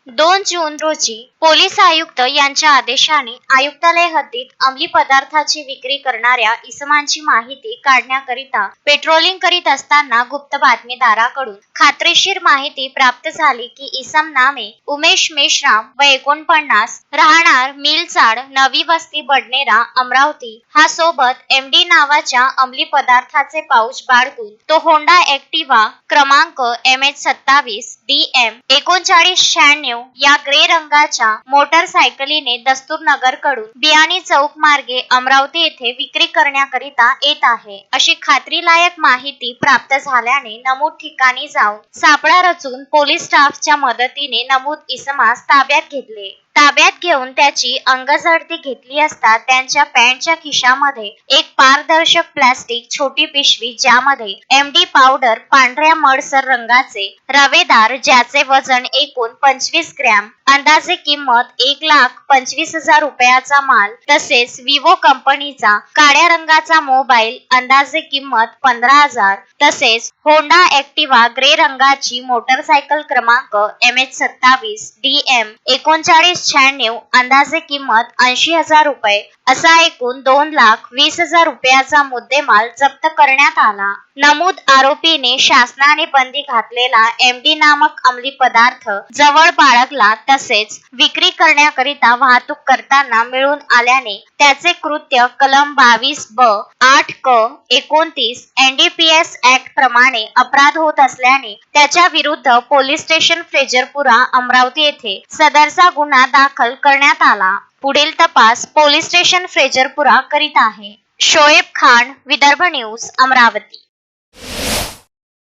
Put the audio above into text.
2 जून रोजी पोलीस आयुक्त यांच्या आदेशाने आयुक्तालय हद्दीत अंमली पदार्थाची विक्री करणाऱ्या इसमांची माहिती काढण्याकरिता पेट्रोलिंग करीत असताना गुप्त बातमीदाराकडून खात्रीशीर माहिती प्राप्त झाली की इसम नामे उमेश मेश्राम व 49 राहणार मिलचाड नवी वस्ती बडनेरा अमरावती हा सोबत MD नावाच्या अंमली पदार्थाचे पाऊच बाळगून तो होंडा ऍक्टिव्हा क्रमांक MH27 DM 3996 या ग्रे रंगाच्या मोटरसायकलीने दस्तूरनगर कडून बियाणी चौक मार्गे अमरावती येथे विक्री करण्याकरिता येत आहे अशी खात्रीलायक माहिती प्राप्त झाल्याने नमूद ठिकाणी जाऊन सापळा रचून पोलीस स्टाफच्या मदतीने नमूद इसमास ताब्यात घेतले. ताब्यात घेऊन त्याची अंगझडती घेतली असता त्यांच्या पॅन्टच्या खिशामध्ये एक पारदर्शक प्लास्टिक छोटी पिशवी ज्यामध्ये MD पावडर पांढऱ्या मडसर रंगाचे रवेदार ज्याचे वजन एकूण 25 ग्रॅम अंदाजे किंमत 1,25,000 रुपयाचा माल तसेच विवो कंपनीचा काळ्या रंगाचा मोबाईल अंदाजे किंमत 15,000 तसेच होंडा ऍक्टिव्हा ग्रे रंगाची मोटरसायकल क्रमांक MH27 DM 3996 अंदाजे किंमत 80,000 रुपये असा एकूण 2,20,000 रुपयाचा मुद्देमाल जप्त करण्यात आला. नमूद आरोपीने शासनाने बंदी घातलेला MD नामक अंमली पदार्थ जवळ बाळगला तसेच विक्री करण्याकरिता वाहतूक करताना मिळून आल्याने त्याचे कृत्य कलम 22B 8क 29 NDPS ऍक्ट प्रमाणे अपराध होत असल्याने त्याच्या विरुद्ध पोलीस स्टेशन फ्रेजरपुरा अमरावती येथे सदरचा गुन्हा दाखल करण्यात आला. पुढील तपास पोलीस स्टेशन फ्रेजरपुरा करीत आहे. शोएब खान, विदर्भ न्यूज, अमरावती.